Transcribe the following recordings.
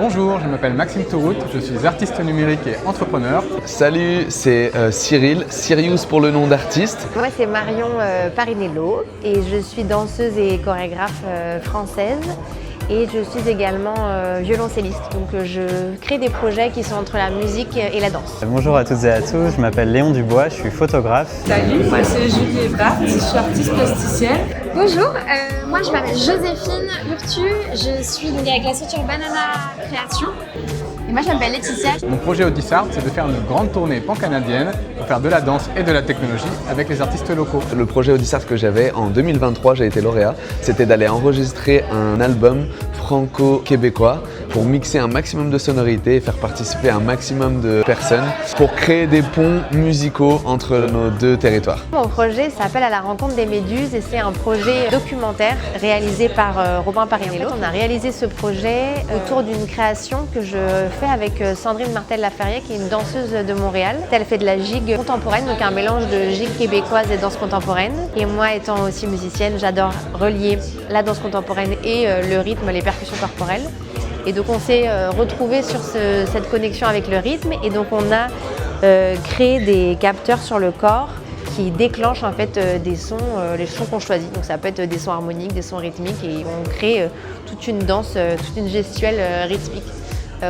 Bonjour, je m'appelle Maxime Tourout, je suis artiste numérique et entrepreneur. Salut, c'est Cyril, Sirius pour le nom d'artiste. Moi c'est Marion Parinello et je suis danseuse et chorégraphe française et je suis également violoncelliste. Donc je crée des projets qui sont entre la musique et la danse. Bonjour à toutes et à tous, je m'appelle Léon Dubois, je suis photographe. Salut, moi c'est Julie Ebrard, je suis artiste plasticienne. Bonjour, moi je m'appelle Joséphine Urtu, je suis donc avec la structure Banana Création. Et moi je m'appelle Laetitia. Mon projet Audisart, c'est de faire une grande tournée pan-canadienne pour faire de la danse et de la technologie avec les artistes locaux. Le projet Audisart que j'avais en 2023, j'ai été lauréat, c'était d'aller enregistrer un album franco-québécois pour mixer un maximum de sonorités et faire participer un maximum de personnes pour créer des ponts musicaux entre nos deux territoires. Mon projet s'appelle À la rencontre des méduses et c'est un projet documentaire réalisé par Robin Parinello. On a réalisé ce projet autour d'une création que je fais avec Sandrine Martel-Laferrière qui est une danseuse de Montréal. Elle fait de la gigue contemporaine, donc un mélange de gigue québécoise et danse contemporaine. Et moi étant aussi musicienne, j'adore relier la danse contemporaine et le rythme, les percussions corporelles. Et donc on s'est retrouvés sur cette connexion avec le rythme et donc on a créé des capteurs sur le corps qui déclenchent en fait des sons, les sons qu'on choisit. Donc ça peut être des sons harmoniques, des sons rythmiques et on crée toute une danse, toute une gestuelle rythmique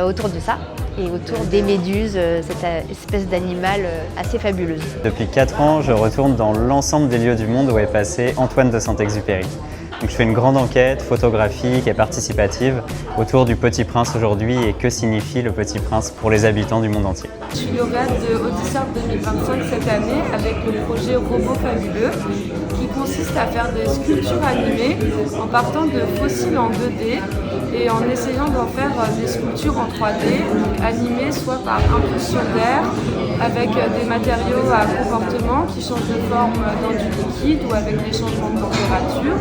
autour de ça et autour des méduses, cette espèce d'animal assez fabuleuse. Depuis 4 ans, je retourne dans l'ensemble des lieux du monde où est passé Antoine de Saint-Exupéry. Donc je fais une grande enquête photographique et participative autour du Petit Prince aujourd'hui et que signifie le Petit Prince pour les habitants du monde entier. Je suis lauréate de Audisart 2025 cette année avec le projet Robot Fabuleux qui consiste à faire des sculptures animées en partant de fossiles en 2D et en essayant d'en faire des sculptures en 3D, donc animées soit par impulsion d'air avec des matériaux à comportement qui changent de forme dans du liquide ou avec des changements de température.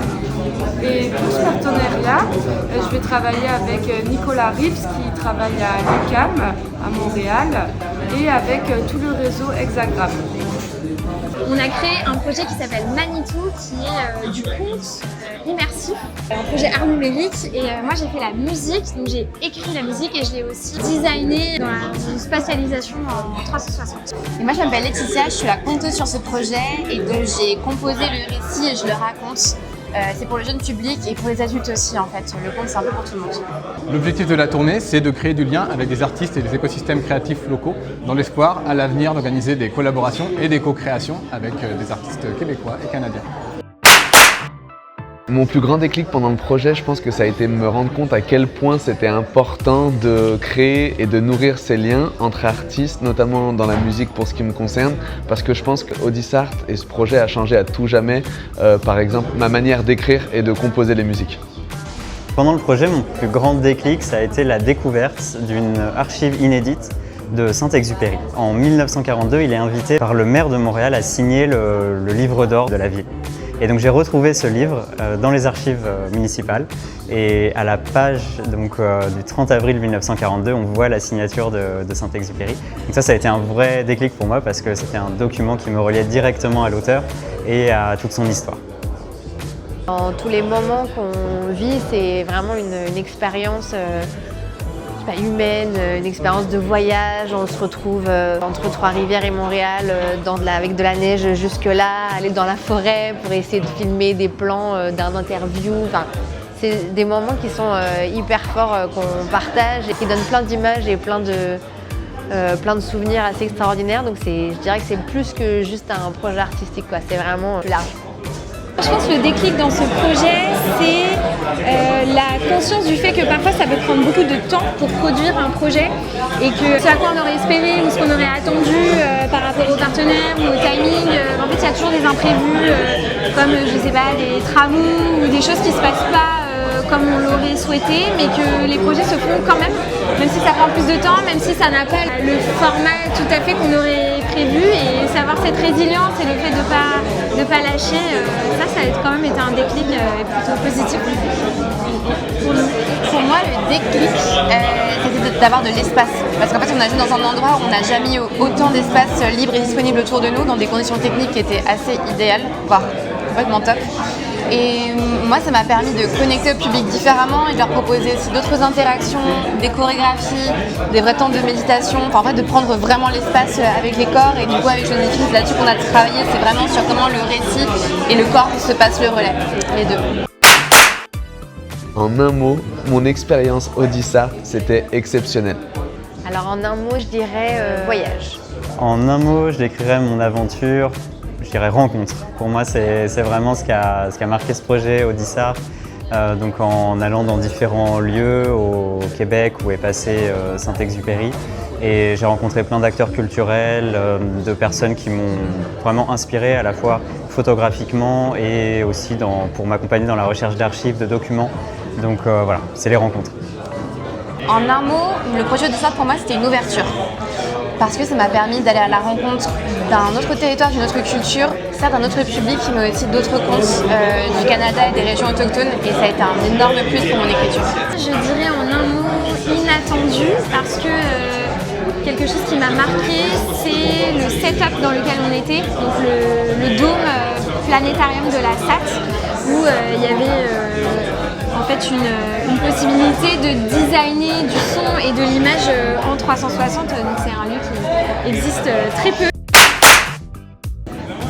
Et pour ce partenariat, je vais travailler avec Nicolas Rives qui travaille à l'UQAM à Montréal et avec tout le réseau Hexagram. On a créé un projet qui s'appelle Manitou qui est du conte immersif, un projet art numérique et moi j'ai fait la musique, donc j'ai écrit la musique et je l'ai aussi designé dans une spatialisation en 360. Et moi je m'appelle Laetitia, je suis la conteuse sur ce projet et donc j'ai composé le récit et je le raconte. C'est pour le jeune public et pour les adultes aussi en fait. Le conte c'est un peu pour tout le monde. L'objectif de la tournée, c'est de créer du lien avec des artistes et des écosystèmes créatifs locaux dans l'espoir à l'avenir d'organiser des collaborations et des co-créations avec des artistes québécois et canadiens. Mon plus grand déclic pendant le projet, je pense que ça a été de me rendre compte à quel point c'était important de créer et de nourrir ces liens entre artistes, notamment dans la musique pour ce qui me concerne, parce que je pense qu'Audisart et ce projet a changé à tout jamais, par exemple, ma manière d'écrire et de composer les musiques. Pendant le projet, mon plus grand déclic, ça a été la découverte d'une archive inédite de Saint-Exupéry. En 1942, il est invité par le maire de Montréal à signer le livre d'or de la ville. Et donc j'ai retrouvé ce livre dans les archives municipales et à la page du 30 avril 1942, on voit la signature de Saint-Exupéry. Donc ça a été un vrai déclic pour moi parce que c'était un document qui me reliait directement à l'auteur et à toute son histoire. Dans tous les moments qu'on vit, c'est vraiment une expérience humaine, une expérience de voyage. On se retrouve entre Trois-Rivières et Montréal avec de la neige jusque-là, aller dans la forêt pour essayer de filmer des plans d'un interview. Enfin, c'est des moments qui sont hyper forts qu'on partage et qui donnent plein d'images et plein de souvenirs assez extraordinaires. Donc je dirais que c'est plus que juste un projet artistique, quoi. C'est vraiment plus large. Je pense que le déclic dans ce projet, c'est la conscience du fait que parfois ça peut prendre beaucoup de temps pour produire un projet et que ce à quoi on aurait espéré ou ce qu'on aurait attendu par rapport aux partenaires ou au timing, en fait il y a toujours des imprévus comme je sais pas, des travaux ou des choses qui se passent pas comme on l'aurait souhaité, mais que les projets se font quand même si ça prend plus de temps, même si ça n'a pas le format tout à fait qu'on aurait prévu et savoir cette résilience et le fait de pas lâcher, ça a quand même été un déclic plutôt positif. Pour moi, le déclic, c'était d'avoir de l'espace. Parce qu'en fait, on a joué dans un endroit où on n'a jamais eu autant d'espace libre et disponible autour de nous, dans des conditions techniques qui étaient assez idéales, voire complètement top. Et moi, ça m'a permis de connecter au public différemment et de leur proposer aussi d'autres interactions, des chorégraphies, des vrais temps de méditation. Enfin, en fait, de prendre vraiment l'espace avec les corps. Et du coup, avec Joséphine, c'est là-dessus qu'on a travaillé. C'est vraiment sur comment le récit et le corps se passent le relais, les deux. En un mot, mon expérience Audissart, c'était exceptionnel. Alors en un mot, je dirais voyage. En un mot, je décrirais mon aventure, je dirais rencontre. Pour moi, c'est vraiment ce qui a marqué ce projet Audissart. Donc en allant dans différents lieux au Québec où est passé Saint-Exupéry. Et j'ai rencontré plein d'acteurs culturels, de personnes qui m'ont vraiment inspiré à la fois photographiquement et aussi pour m'accompagner dans la recherche d'archives, de documents. Donc voilà, c'est les rencontres. En un mot, le projet Audissart pour moi c'était une ouverture. Parce que ça m'a permis d'aller à la rencontre d'un autre territoire, d'une autre culture, certes d'un autre public, mais aussi d'autres contes du Canada et des régions autochtones. Et ça a été un énorme plus pour mon écriture. Je dirais en un mot inattendu parce que quelque chose qui m'a marqué, c'est le setup dans lequel on était, donc le dôme planétarium de la SAT, où il y avait en fait une possibilité de designer du son et de l'image en 360, donc c'est un lieu qui existe très peu.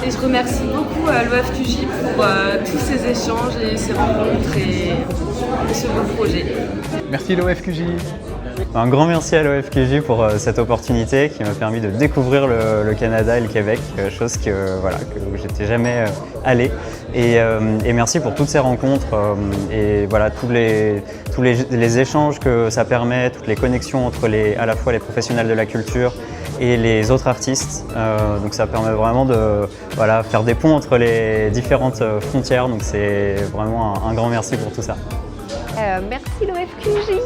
Et je remercie beaucoup l'OFQJ pour tous ces échanges et ces rencontres et ce beau projet. Merci l'OFQJ. Un grand merci à l'OFQJ pour cette opportunité qui m'a permis de découvrir le Canada et le Québec, chose que j'étais jamais allé. Et merci pour toutes ces rencontres et voilà, tous les échanges que ça permet, toutes les connexions entre à la fois les professionnels de la culture et les autres artistes. Donc ça permet vraiment de faire des ponts entre les différentes frontières. Donc c'est vraiment un grand merci pour tout ça. Merci l'OFQJ.